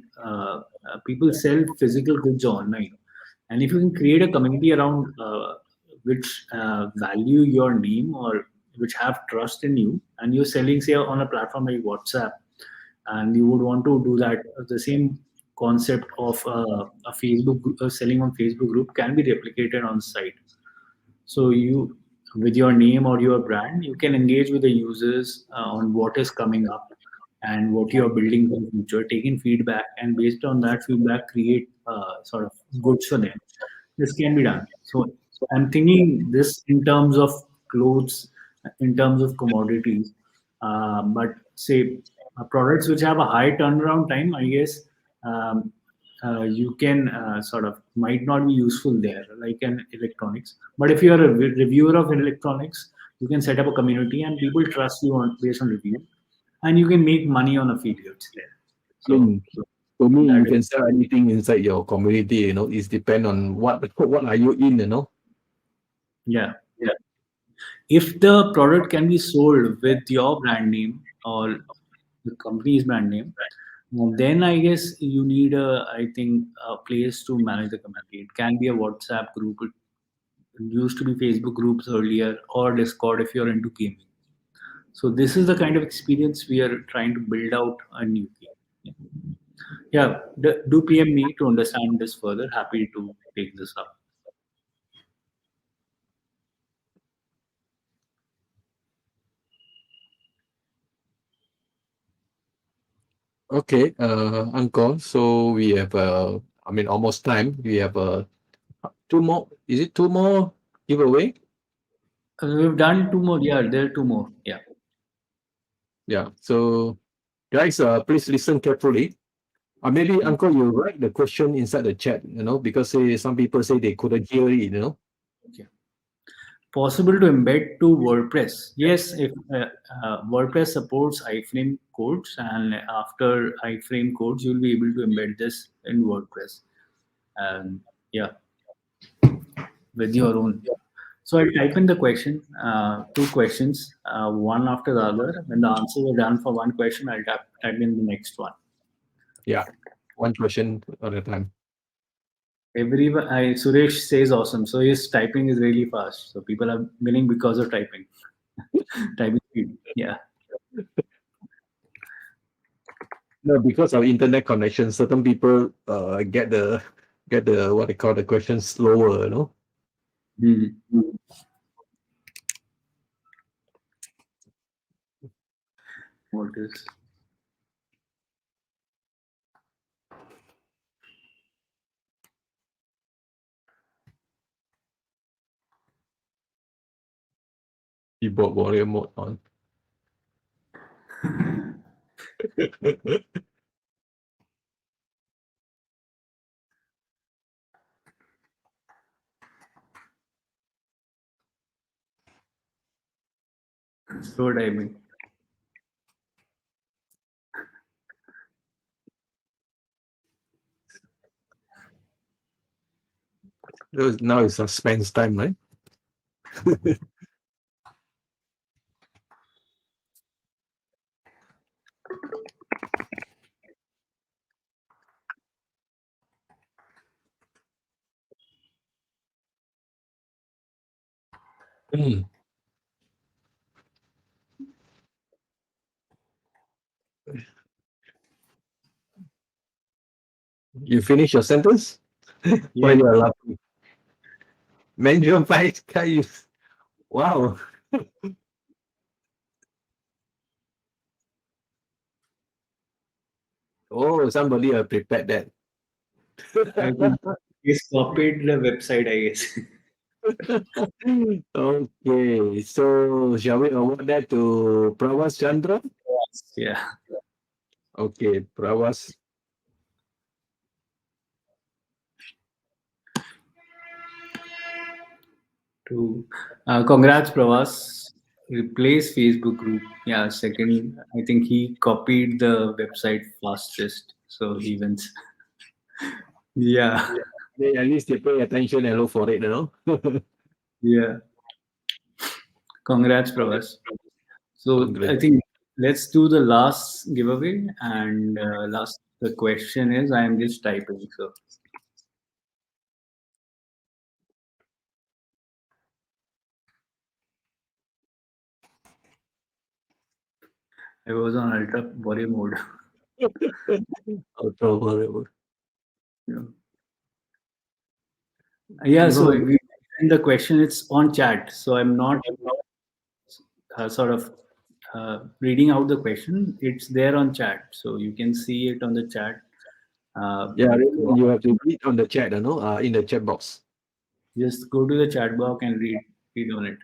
people sell physical goods online, and if you can create a community around which value your name or which have trust in you, and you're selling say on a platform like WhatsApp, and you would want to do that the same concept of a Facebook selling on Facebook group can be replicated on site. So you, with your name or your brand, you can engage with the users on what is coming up and what you are building for the future, taking feedback, and based on that feedback, create sort of goods for them. This can be done. So I'm thinking this in terms of clothes, in terms of commodities, but say products which have a high turnaround time, I guess um, you can sort of might not be useful there, like an electronics. But if you are a reviewer of electronics, you can set up a community and people trust you on based on review, and you can make money on affiliates there. I mean, So for me, that you is, can sell anything inside your community. It's depend on what are you in. yeah. If the product can be sold with your brand name or the company's brand name, then I guess you need I think, a place to manage the community. It can be a WhatsApp group. It used to be Facebook groups earlier, or Discord if you're into gaming. So this is the kind of experience we are trying to build out in UK. Yeah, yeah. Do PM me to understand this further. Happy to take this up. Okay, Uncle. So we have almost time. We have two more. Is it two more giveaway? We've done two more. Yeah, there are two more. Yeah. Yeah. So guys, please listen carefully. Maybe Uncle, you write the question inside the chat. Because some people say they couldn't hear it. Okay. Possible to embed to WordPress. Yes, if WordPress supports iframe codes, and after iframe codes, you'll be able to embed this in WordPress. And yeah, with your own. So I'll type in the question, two questions, one after the other. When the answers are done for one question, I'll type in the next one. Yeah. One question at a time. Everyone, Suresh says awesome. So his typing is really fast. So people are winning because of typing. Typing speed. Yeah. No, because of internet connection, certain people get the what they call the question slower. Mhm. What is? Keyboard volume mode on. Slow typing. Now it's suspense time, right? Mm. You finish your sentence? Why Yeah. you are laughing? Mandarin Pi can use. Wow. Oh, somebody prepared that. I think he's copied the website, I guess. Okay, so shall we award that to Pravas Chandra? Yeah. Okay, Pravas. To congrats, Pravas. Replace Facebook group. Yeah. Second, I think he copied the website fastest, so he wins. Yeah. At least they pay attention and look for it. Yeah. Congrats, Pravas. So I Congrats. think let's do the last giveaway, and last the question is I am just typing. So I was on ultra warrior mode. Ultra horrible. Yeah, so No. we, in the question, it's on chat. So I'm not sort of reading out the question. It's there on chat. So you can see it on the chat. Yeah, you have to read on the chat, in the chat box. Just go to the chat box and read on it.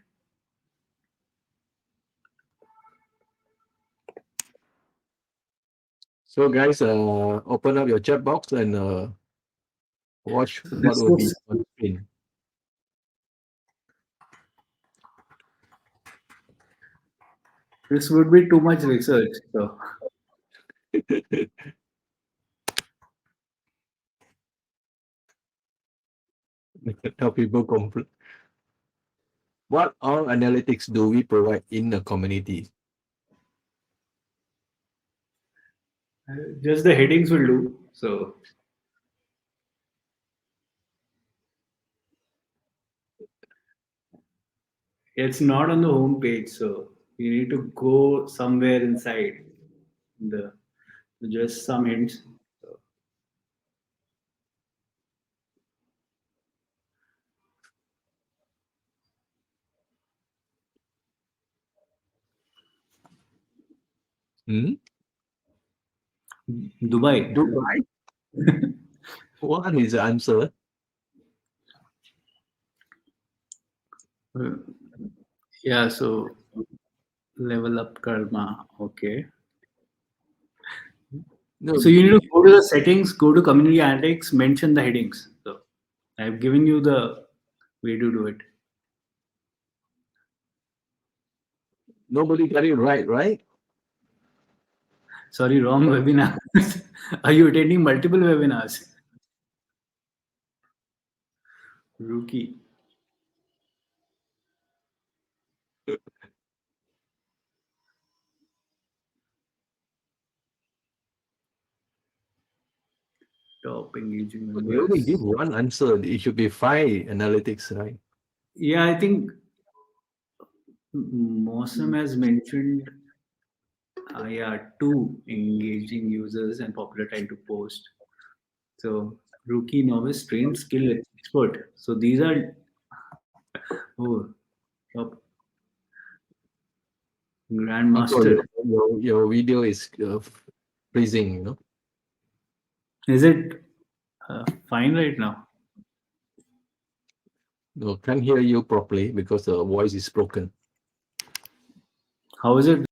So guys, open up your chat box and watch So what this will be looks on screen. this would be too much research. So Now people complain. What all analytics do we provide in the community? just the headings will do. So it's not on the home page. So you need to go somewhere inside the just some hints. So, Hmm? Dubai. Dubai? What is the answer? Yeah, so level up karma. Okay. No, So you need to go to the settings, go to community analytics, mention the headings. So I've given you the way to do it. nobody got it right, right? Sorry, wrong webinar. Are you attending multiple webinars? Rookie. Top engaging They only give members. one answer. It should be 5 analytics, right? Yeah, I think Mosam has mentioned, yeah, 2 engaging users and popular time to post. So rookie, novice, trained, skilled, expert. So these are oh, top Uncle, grandmaster. your video is freezing, Is it fine right now? No, can't hear you properly because the voice is broken. How is it?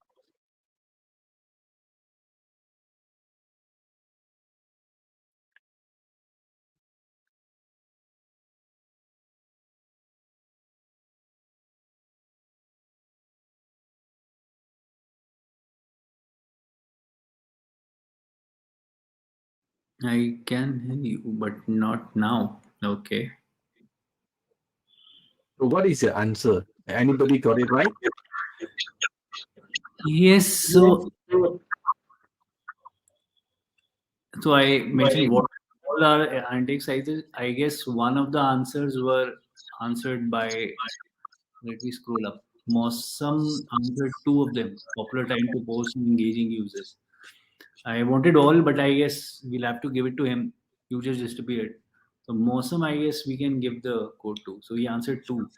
I can hear you, but not now. Okay. So what is the answer? Anybody got it right? Yes. So I mentioned what all are analytic sizes. I guess one of the answers were answered by. Let me scroll up. Mosam answered 2 of them. Popular time to post and engaging users. I wanted all, but I guess we'll have to give it to him. You just disappeared. So Mosam, I guess we can give the code to. So he answered 2,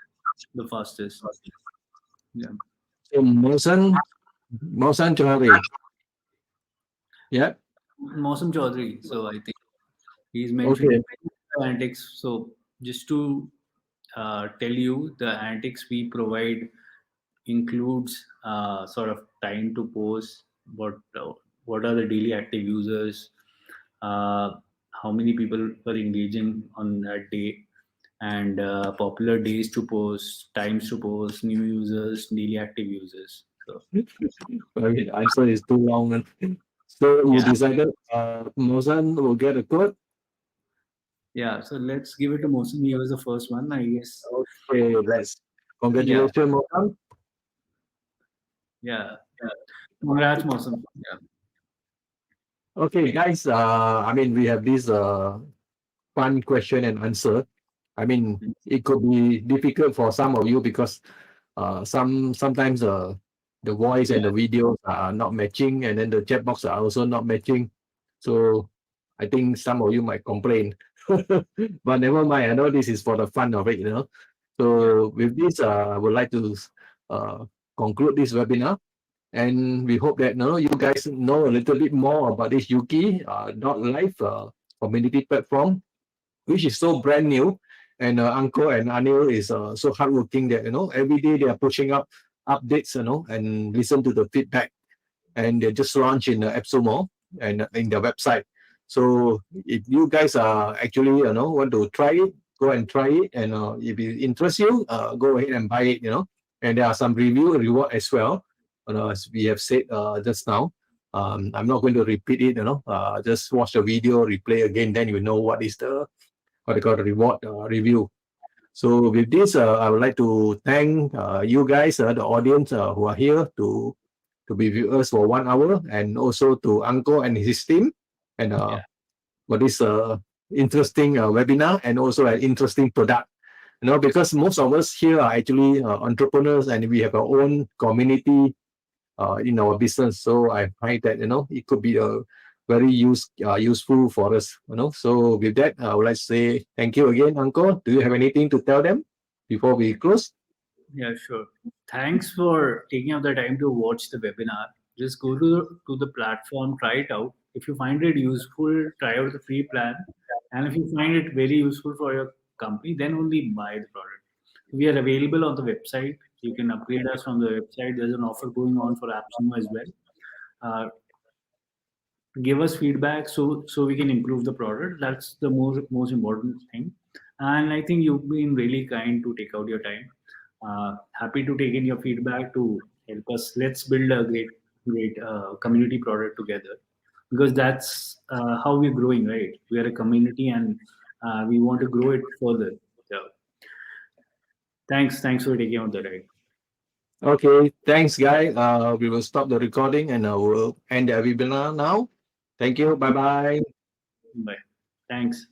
the fastest. Yeah. So Mosan Chowdhury. Yeah. Mosam Chaudhary. So I think he's Okay. mentioned analytics. So just to tell you, the analytics we provide includes sort of time to post, what are the daily active users, how many people were engaging on that day, and popular days to post, times to post, new users, daily active users. So Okay, the answer is too long. So you yeah, decided Mosan will get a code? yeah. So let's give it to Mohsen. He was the first one, I guess. Okay, let's. Yeah, Congratulations, Mosan. yeah. Congrats, Mohsen. Yeah. Okay, guys. I mean, we have this fun question and answer. I mean, it could be difficult for some of you because sometimes the voice and Yeah. the videos are not matching, and then the chat box are also not matching. So I think some of you might complain, but never mind. I know this is for the fun of it, you know. So with this, I would like to conclude this webinar. And we hope that you guys know a little bit more about this Yuki .live community platform, which is so brand new. And Uncle and Anil is so hardworking that every day they are pushing up updates, and listen to the feedback. And they just launched in AppSumo and in their website. So if you guys are actually want to try it, go and try it. And if it interests you, go ahead and buy it. And there are some reward as well. As we have said just now. I'm not going to repeat it. Just watch the video, replay again, then you know what is the reward review. So with this, I would like to thank you guys, the audience who are here to be viewers for 1 hour, and also to Uncle and his team, and for this interesting webinar, and also an interesting product. Because most of us here are actually entrepreneurs, and we have our own community in our business. So I find that it could be a very useful for us. So with that, I would like to say thank you again, Uncle. Do you have anything to tell them before we close? Yeah, sure. Thanks for taking out the time to watch the webinar. Just go to the platform, try it out. If you find it useful, try out the free plan. And if you find it very useful for your company, then only buy the product. We are available on the website. You can upgrade us from the website. There's an offer going on for AppSumo as well. Give us feedback so we can improve the product. That's the most important thing. And I think you've been really kind to take out your time. Happy to take in your feedback to help us. Let's build a great community product together, because that's how we're growing, right? We are a community, and we want to grow it further. So thanks for taking out the time. Okay, thanks, guys. We will stop the recording, and we'll end the webinar now. Thank you. Bye-bye. Bye. Thanks.